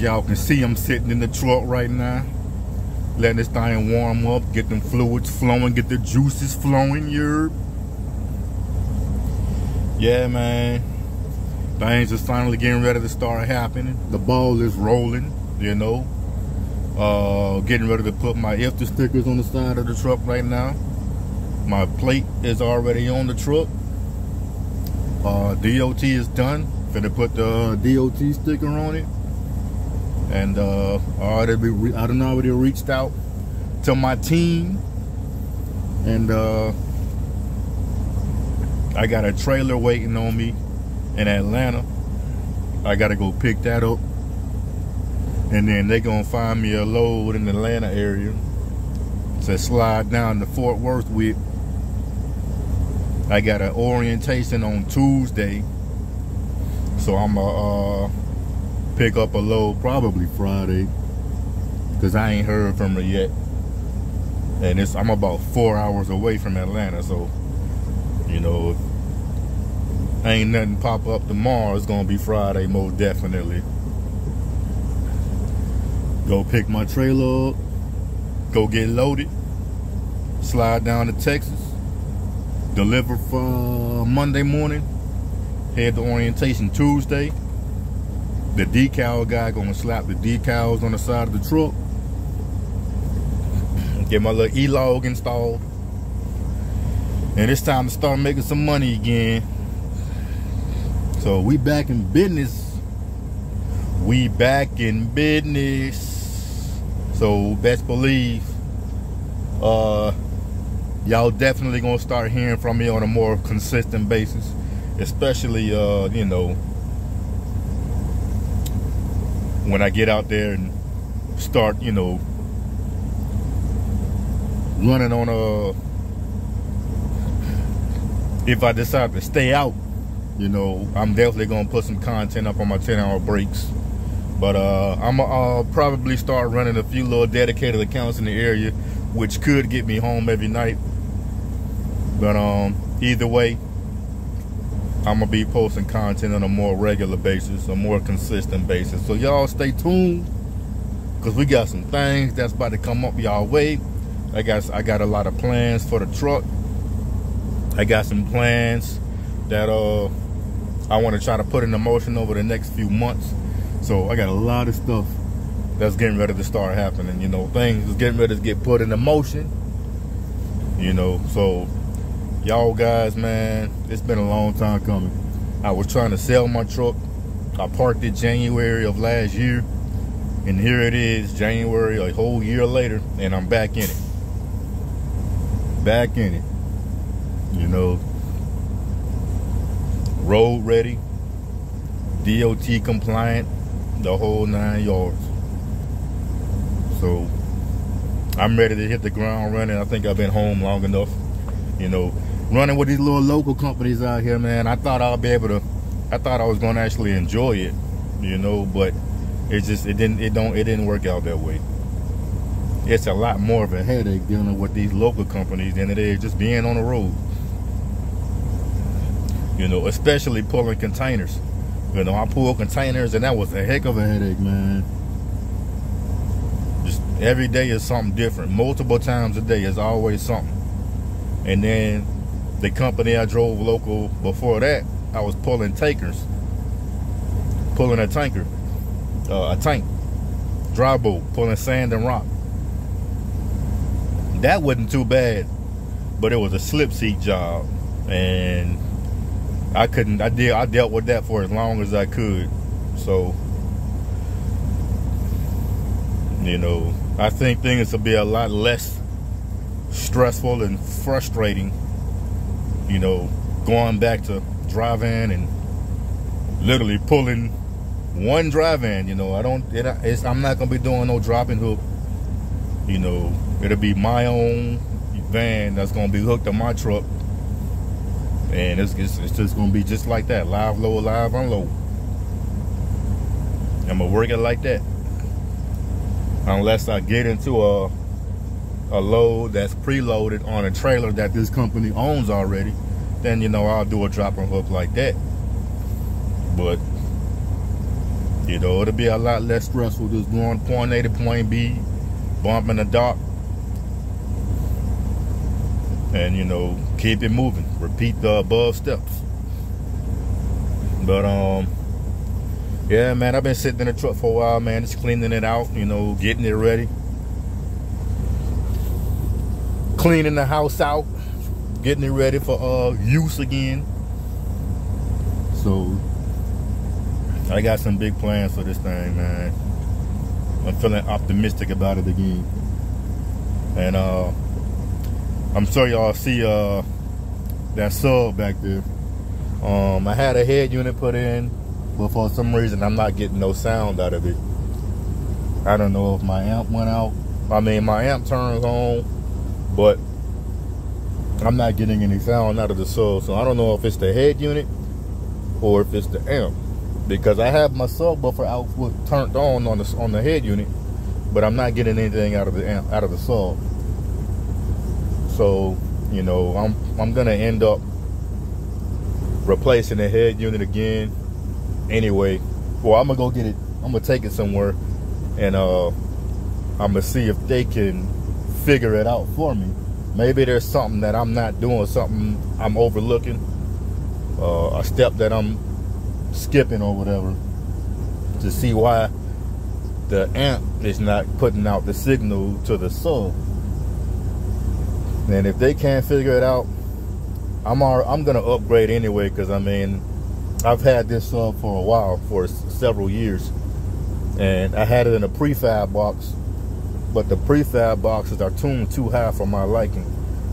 As y'all can see, I'm sitting in the truck right now, letting this thing warm up, get them fluids flowing, get the juices flowing. Yeah, man. Things are finally getting ready to start happening. The ball is rolling, you know. Getting ready to put my IFTA stickers on the side of the truck right now. My plate is already on the truck. DOT is done. Finna put the DOT sticker on it. And I done already reached out to my team. And I got a trailer waiting on me in Atlanta. I gotta go pick that up. And then they gonna find me a load in the Atlanta area to slide down to Fort Worth with. I got an orientation on Tuesday, so I'm gonna pick up a load probably Friday, because I ain't heard from her yet. And I'm about 4 hours away from Atlanta, so you know, if ain't nothing pop up tomorrow, it's gonna be Friday most definitely. Go pick my trailer up, go get loaded, slide down to Texas, deliver for Monday morning, head to orientation Tuesday. The decal guy gonna slap the decals on the side of the truck, get my little E-log installed, and it's time to start making some money again. So we back in business. We back in business. So best believe y'all definitely gonna start hearing from me on a more consistent basis, especially you know, when I get out there and start, you know, running on if I decide to stay out, you know, I'm definitely gonna put some content up on my 10-hour breaks. But I'm gonna probably start running a few little dedicated accounts in the area, which could get me home every night. But either way, I'm gonna be posting content on a more regular basis, a more consistent basis. So y'all stay tuned, because we got some things that's about to come up y'all way. I got a lot of plans for the truck. I got some plans that I want to try to put into motion over the next few months. So I got a lot of stuff that's getting ready to start happening. You know, things is getting ready to get put into motion. You know, so y'all guys, man, it's been a long time coming. I was trying to sell my truck. I parked it January of last year, and here it is, January, a whole year later, and I'm back in it. Back in it. You know, road ready, DOT compliant, the whole 9 yards. So I'm ready to hit the ground running. I think I've been home long enough. You know, running with these little local companies out here, man, I thought I was gonna actually enjoy it, you know, but it didn't work out that way. It's a lot more of a headache dealing with these local companies than it is just being on the road. You know, especially pulling containers. You know, I pulled containers, and that was a heck of a headache, man. Just every day is something different. Multiple times a day is always something. And then the company I drove local before that, I was pulling tankers. Pulling a tanker. A tank. Dry boat. Pulling sand and rock. That wasn't too bad. But it was a slip seat job. And I dealt with that for as long as I could. So, you know, I think things will be a lot less stressful and frustrating, you know, going back to drive-in and literally pulling one drive-in. You know, I'm not gonna be doing no dropping hook. You know, it'll be my own van that's gonna be hooked to my truck. And it's just gonna be just like that, live load, live unload. I'm gonna work it like that, unless I get into a load that's preloaded on a trailer that this company owns already. Then, you know, I'll do a drop and hook like that. But You know, it'll be a lot less stressful just going point A to point B, bumping the dock, and you know, keep it moving. Repeat the above steps. But yeah, man, I've been sitting in the truck for a while, man, just cleaning it out, you know, getting it ready, cleaning the house out, getting it ready for use again. So I got some big plans for this thing, man. I'm feeling optimistic about it again. And I'm sure y'all see that sub back there. I had a head unit put in, but for some reason I'm not getting no sound out of it. I don't know if my amp went out. I mean, my amp turns on, but I'm not getting any sound out of the sub. So I don't know if it's the head unit or if it's the amp, because I have my subwoofer output turned on the head unit, but I'm not getting anything out of the amp, out of the sub. So, you know, I'm gonna end up replacing the head unit again anyway. Well, I'm gonna go get it. I'm gonna take it somewhere, and I'm gonna see if they can figure it out for me. Maybe there's something that I'm not doing, something I'm overlooking, a step that I'm skipping or whatever, to see why the amp is not putting out the signal to the sub. And if they can't figure it out, I'm gonna upgrade anyway, because I mean, I've had this sub for a while, for several years, and I had it in a prefab box, but the prefab boxes are tuned too high for my liking.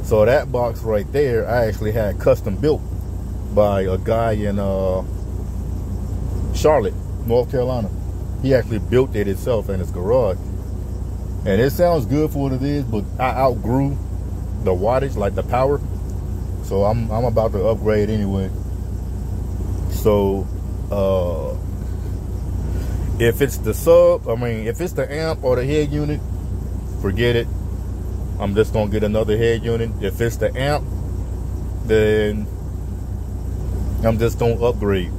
So that box right there, I actually had custom built by a guy in Charlotte, North Carolina. He actually built it himself in his garage, and it sounds good for what it is, but I outgrew the wattage, like the power. So I'm about to upgrade anyway. So if it's the sub, I mean, if it's the amp or the head unit, forget it. I'm just gonna get another head unit. If it's the amp, then I'm just gonna upgrade,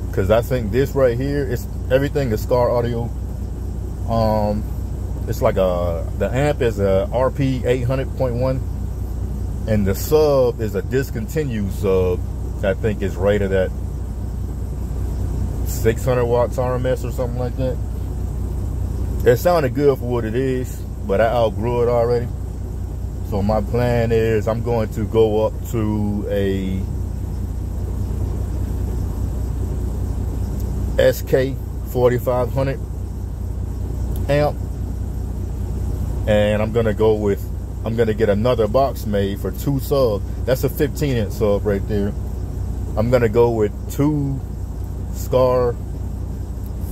because I think this right here, everything is Scar Audio. It's like the amp is a RP 800.1, and the sub is a discontinued sub. I think it's rated at 600 watts RMS or something like that. It sounded good for what it is, but I outgrew it already. So my plan is I'm going to go up to a SK 4500 amp, and I'm gonna get another box made for 2 subs. That's a 15-inch sub right there. I'm gonna go with 2 Scar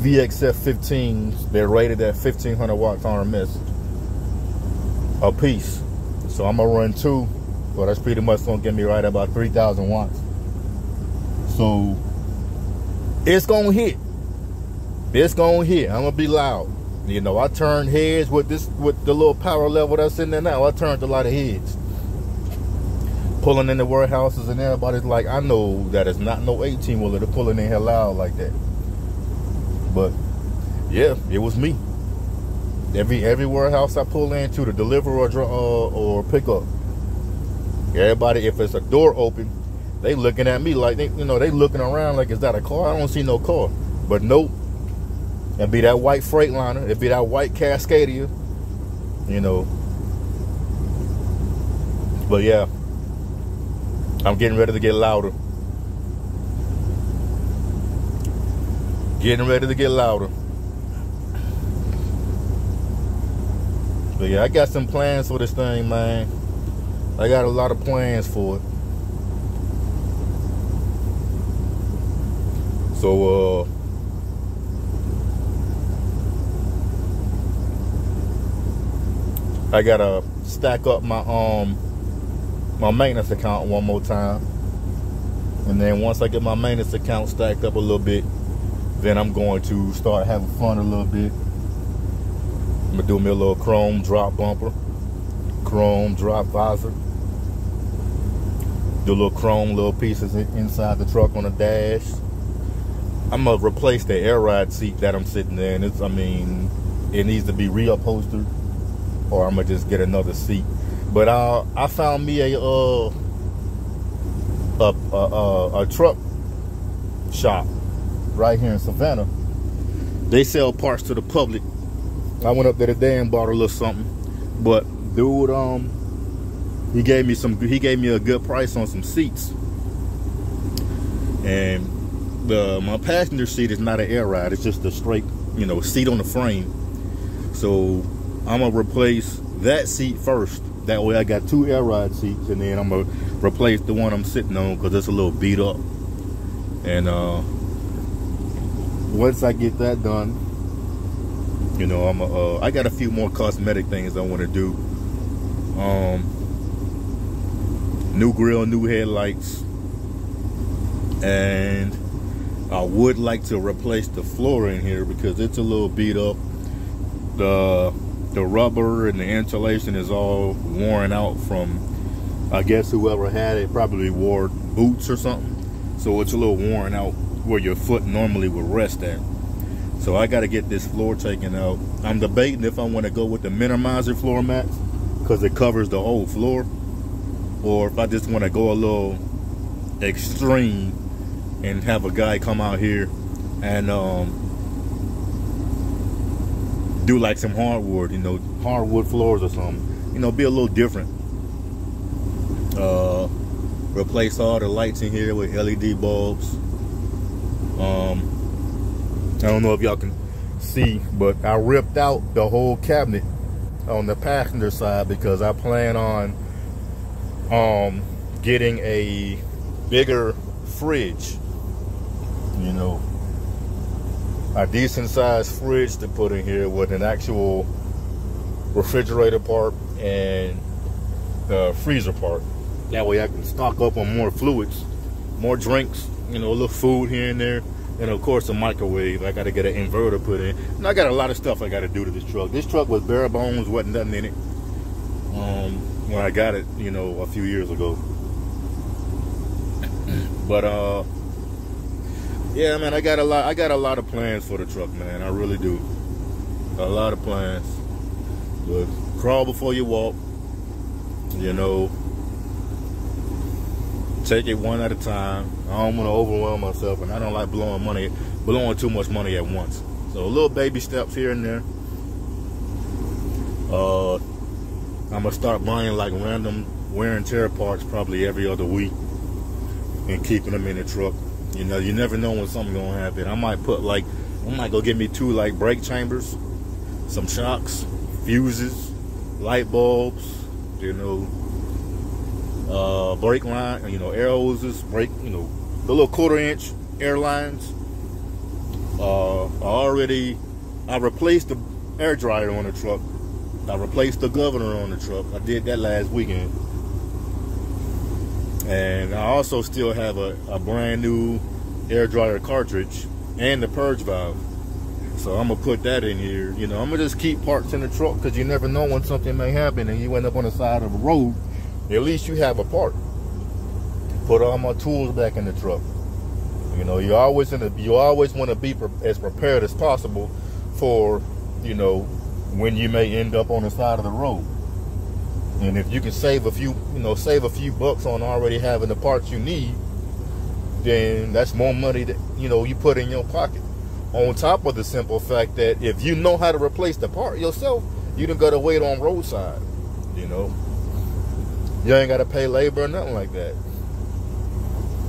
VXF 15s. They're rated at 1500 watts RMS a piece. So I'm gonna run 2. Well, that's pretty much gonna get me right about 3000 watts. So it's gonna hit. It's gonna hit. I'm gonna be loud. You know, I turned heads with the little power level that's in there now. I turned a lot of heads. Pulling in the warehouses, and everybody's like, I know that it's not no 18-wheeler to pulling in here loud like that. But yeah, it was me. Every warehouse I pull into to deliver or pick up, everybody, if it's a door open, they looking at me like they looking around like, is that a car? I don't see no car. But nope. It'd be that white Freightliner. It'd be that white Cascadia, you know. But yeah, I'm getting ready to get louder. Getting ready to get louder. But yeah, I got some plans for this thing, man. I got a lot of plans for it. So, I gotta stack up my my maintenance account one more time, and then once I get my maintenance account stacked up a little bit, then I'm going to start having fun a little bit. I'm gonna do me a little chrome drop bumper, chrome drop visor, do little chrome little pieces inside the truck on the dash. I'm gonna replace the air ride seat that I'm sitting in. I mean, it needs to be reupholstered, or I'm gonna just get another seat. But I found me a truck shop right here in Savannah. They sell parts to the public. I went up there today and bought a little something. But dude, he gave me a good price on some seats. And my passenger seat is not an air ride, it's just a straight, you know, seat on the frame. So I'm gonna replace that seat first. That way I got 2 air ride seats, and then I'm gonna replace the one I'm sitting on because it's a little beat up. And once I get that done, you know, I got a few more cosmetic things I want to do. New grill, new headlights, and I would like to replace the floor in here because it's a little beat up. The rubber and the insulation is all worn out from, I guess whoever had it probably wore boots or something. So it's a little worn out where your foot normally would rest at. So I got to get this floor taken out. I'm debating if I want to go with the minimizer floor mats because it covers the whole floor, or if I just want to go a little extreme and have a guy come out here and do like some hardwood, you know, hardwood floors or something, you know, be a little different. Replace all the lights in here with LED bulbs. I don't know if y'all can see, but I ripped out the whole cabinet on the passenger side because I plan on getting a bigger fridge, you know, a decent sized fridge to put in here with an actual refrigerator part and the freezer part. That way I can stock up on more fluids, more drinks, you know, a little food here and there, and of course a microwave. I got to get an inverter put in, and I got a lot of stuff I got to do to this truck. This truck was bare bones, wasn't nothing in it when I got it, you know, a few years ago. But yeah, man, I got a lot of plans for the truck, man. I really do. A lot of plans. But crawl before you walk, you know. Take it one at a time. I don't want to overwhelm myself, and I don't like blowing too much money at once. So little baby steps here and there. I'm gonna start buying like random wear and tear parts probably every other week and keeping them in the truck. You know, you never know when something's gonna happen. I might go get me 2 like brake chambers, some shocks, fuses, light bulbs, you know, brake line, you know, air hoses, brake, you know, the little 1/4 inch air lines. I replaced the air dryer on the truck. I replaced the governor on the truck. I did that last weekend. And I also still have a brand new air dryer cartridge and the purge valve. So I'm gonna put that in here. You know, I'm gonna just keep parts in the truck because you never know when something may happen and you end up on the side of the road. At least you have a part. Put all my tools back in the truck. You know, you always want to be as prepared as possible for, you know, when you may end up on the side of the road. And if you can save a few bucks on already having the parts you need, then that's more money that, you know, you put in your pocket. On top of the simple fact that if you know how to replace the part yourself, you don't got to wait on roadside, you know. You ain't got to pay labor or nothing like that.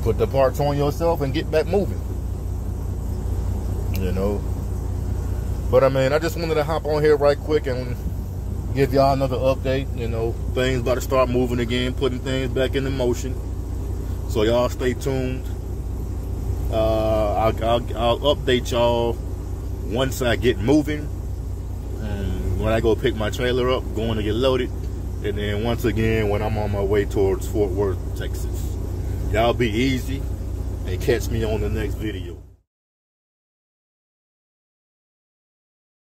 Put the parts on yourself and get back moving, you know. But I mean, I just wanted to hop on here right quick and give y'all another update. You know, things about to start moving again, putting things back into motion. So y'all stay tuned. I'll update y'all once I get moving, and when I go pick my trailer up, going to get loaded, and then once again when I'm on my way towards Fort Worth, Texas. Y'all be easy and catch me on the next video.